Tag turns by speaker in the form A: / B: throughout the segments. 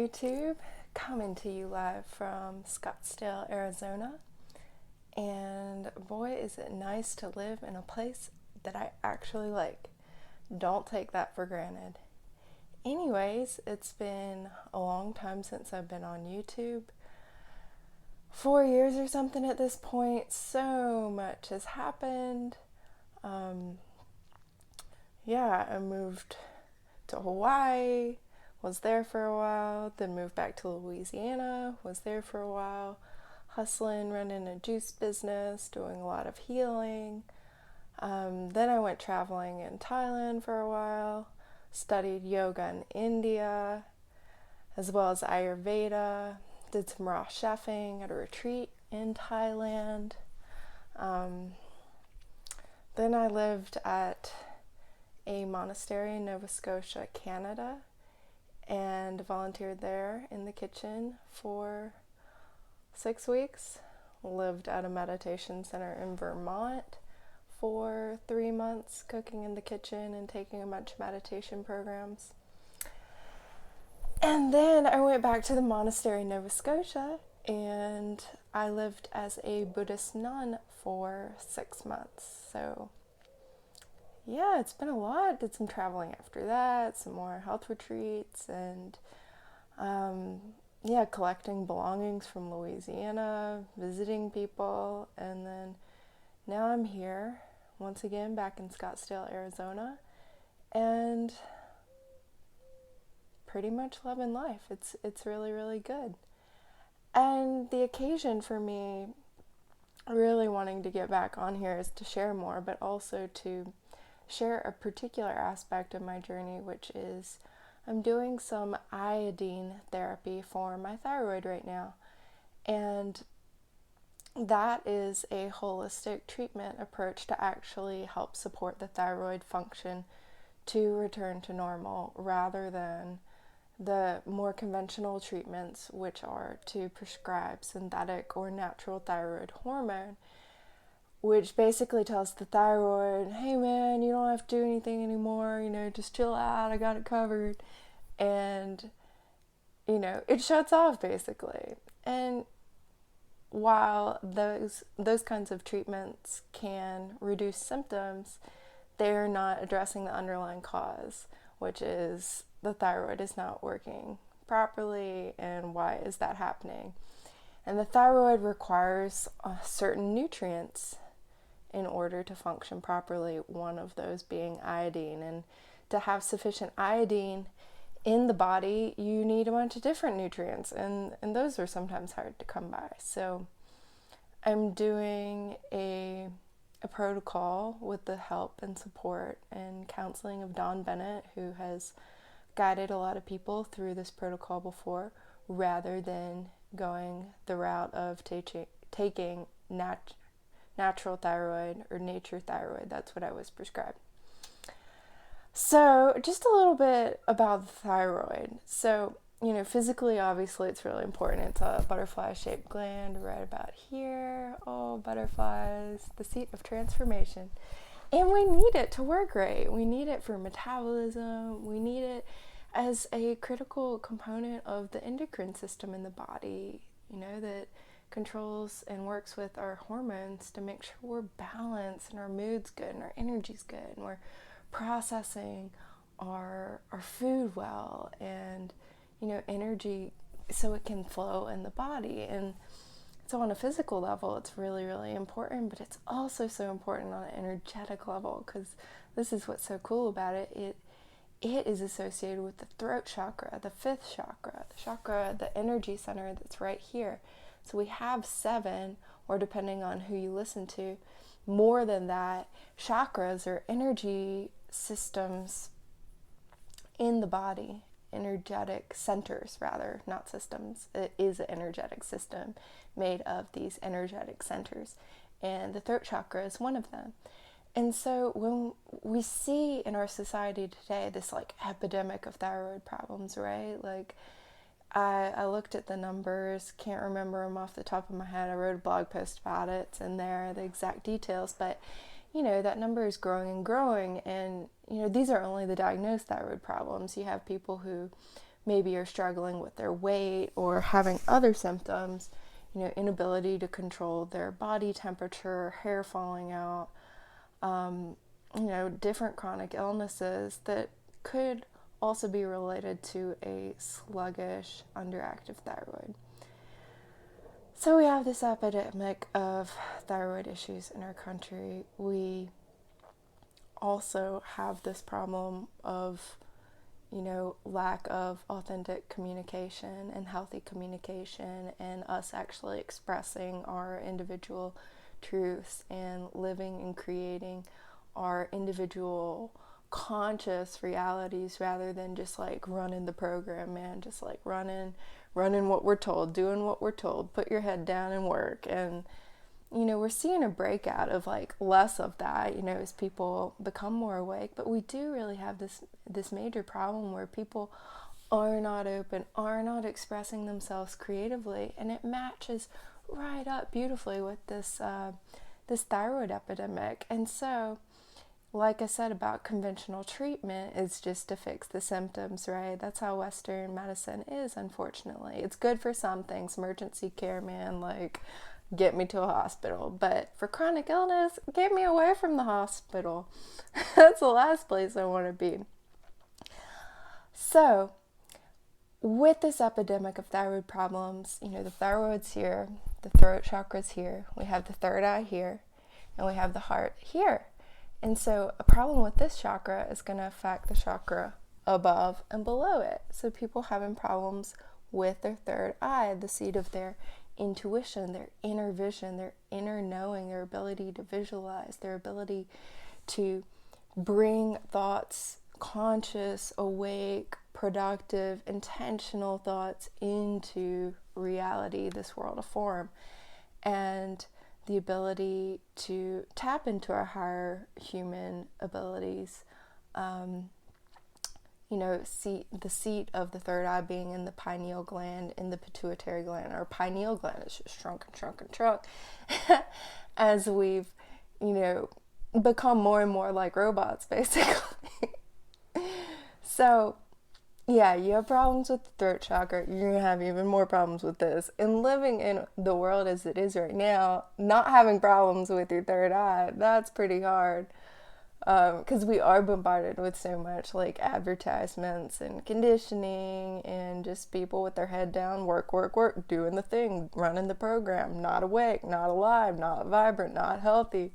A: YouTube, coming to you live from Scottsdale, Arizona. And boy, is it nice to live in a place that I actually like. Don't take that for granted. Anyways, it's been a long time since I've been on YouTube. 4 years or something at this point. So much has happened. I moved to Hawaii, was there for a while, then moved back to Louisiana, was there for a while, hustling, running a juice business, doing a lot of healing. Then I went traveling in Thailand for a while, studied yoga in India, as well as Ayurveda, did some raw chefing at a retreat in Thailand. Then I lived at a monastery in Nova Scotia, Canada, and volunteered there in the kitchen for 6 weeks. Lived at a meditation center in Vermont for 3 months, cooking in the kitchen and taking a bunch of meditation programs. And then I went back to the monastery in Nova Scotia, and I lived as a Buddhist nun for 6 months. So yeah, it's been a lot. Did some traveling after that, some more health retreats, and collecting belongings from Louisiana, visiting people, and then now I'm here once again back in Scottsdale, Arizona, and pretty much loving life. It's really, really good. And the occasion for me really wanting to get back on here is to share more, but also to share a particular aspect of my journey, which is I'm doing some iodine therapy for my thyroid right now. And that is a holistic treatment approach to actually help support the thyroid function to return to normal, rather than the more conventional treatments, which are to prescribe synthetic or natural thyroid hormone, which basically tells the thyroid, hey man, you don't have to do anything anymore, just chill out, I got it covered. And, it shuts off basically. And while those kinds of treatments can reduce symptoms, they're not addressing the underlying cause, which is the thyroid is not working properly, and why is that happening? And the thyroid requires certain nutrients in order to function properly, one of those being iodine. And to have sufficient iodine in the body, you need a bunch of different nutrients, and those are sometimes hard to come by. So I'm doing a protocol with the help and support and counseling of Don Bennett, who has guided a lot of people through this protocol before, rather than going the route of taking natural thyroid or nature thyroid. That's what I was prescribed. So just a little bit about the thyroid. So, physically, obviously, it's really important. It's a butterfly-shaped gland right about here. Oh, butterflies, the seat of transformation. And we need it to work right. We need it for metabolism. We need it as a critical component of the endocrine system in the body, that controls and works with our hormones to make sure we're balanced and our mood's good and our energy's good and we're processing our food well, and energy so it can flow in the body. And so on a physical level, it's really, really important, but it's also so important on an energetic level, because this is what's so cool about it. It is associated with the throat chakra, the fifth chakra, the energy center that's right here. So we have 7, or depending on who you listen to, more than that, chakras or energy systems in the body, energetic centers rather, not systems. It is an energetic system made of these energetic centers, and the throat chakra is one of them. And so when we see in our society today this epidemic of thyroid problems, right? I looked at the numbers, can't remember them off the top of my head. I wrote a blog post about it. It's in there, the exact details. But, that number is growing and growing. And, these are only the diagnosed thyroid problems. You have people who maybe are struggling with their weight or having other symptoms, inability to control their body temperature, hair falling out, different chronic illnesses that could also be related to a sluggish, underactive thyroid. So we have this epidemic of thyroid issues in our country. We also have this problem of, lack of authentic communication and healthy communication, and us actually expressing our individual truths and living and creating our individual conscious realities rather than just like running the program, man, just like running what we're told, doing what we're told, put your head down and work. And we're seeing a breakout of like less of that, as people become more awake. But we do really have this major problem where people are not open, are not expressing themselves creatively, and it matches right up beautifully with this thyroid epidemic. And so, like I said about conventional treatment, is just to fix the symptoms, right? That's how Western medicine is, unfortunately. It's good for some things, emergency care, man, like get me to a hospital. But for chronic illness, get me away from the hospital. That's the last place I want to be. So, with this epidemic of thyroid problems, the thyroid's here, the throat chakra's here, we have the third eye here, and we have the heart here. And so a problem with this chakra is going to affect the chakra above and below it. So people having problems with their third eye, the seat of their intuition, their inner vision, their inner knowing, their ability to visualize, their ability to bring thoughts, conscious, awake, productive, intentional thoughts into reality, this world of form. And the ability to tap into our higher human abilities, the seat of the third eye being in the pineal gland, in the pituitary gland. Our pineal gland is just shrunk as we've, become more and more like robots, basically. So, yeah, you have problems with the throat chakra, you're going to have even more problems with this. And living in the world as it is right now, not having problems with your third eye, that's pretty hard. Because we are bombarded with so much like advertisements and conditioning and just people with their head down, work, doing the thing, running the program, not awake, not alive, not vibrant, not healthy.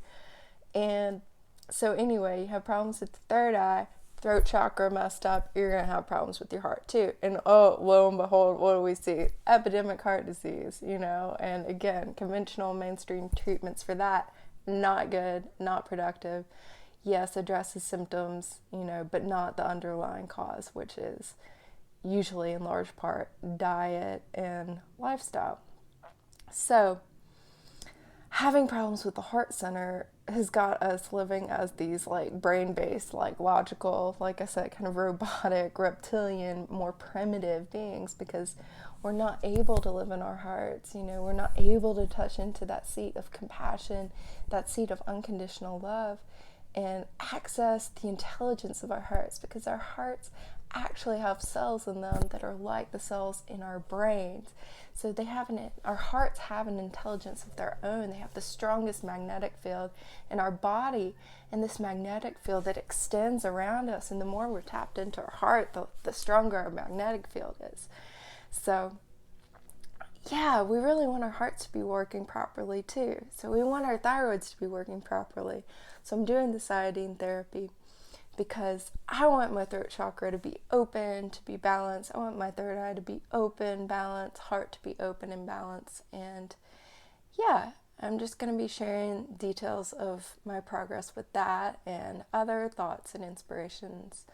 A: And so anyway, you have problems with the third eye, throat chakra messed up, you're going to have problems with your heart too. And lo and behold, what do we see? Epidemic heart disease, and again, conventional mainstream treatments for that, not good, not productive. Yes, addresses symptoms, but not the underlying cause, which is usually in large part diet and lifestyle. So, having problems with the heart center has got us living as these like brain-based, like logical, like I said, kind of robotic, reptilian, more primitive beings, because we're not able to live in our hearts, we're not able to touch into that seat of compassion, that seat of unconditional love, and access the intelligence of our hearts, because our hearts actually have cells in them that are like the cells in our brains. So our hearts have an intelligence of their own. They have the strongest magnetic field in our body, and this magnetic field that extends around us. And the more we're tapped into our heart, the stronger our magnetic field is. So yeah, we really want our hearts to be working properly too. So we want our thyroids to be working properly. So I'm doing this iodine therapy because I want my throat chakra to be open, to be balanced. I want my third eye to be open, balanced, heart to be open and balanced. And yeah, I'm just going to be sharing details of my progress with that and other thoughts and inspirations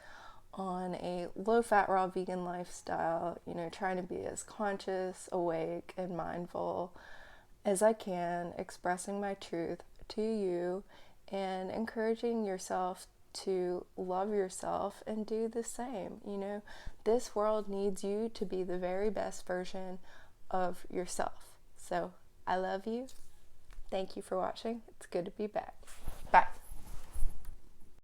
A: on a low-fat, raw vegan lifestyle, trying to be as conscious, awake, and mindful as I can, expressing my truth to you, and encouraging yourself to love yourself and do the same. This world needs you to be the very best version of yourself. So I love you. Thank you for watching. It's good to be back. Bye.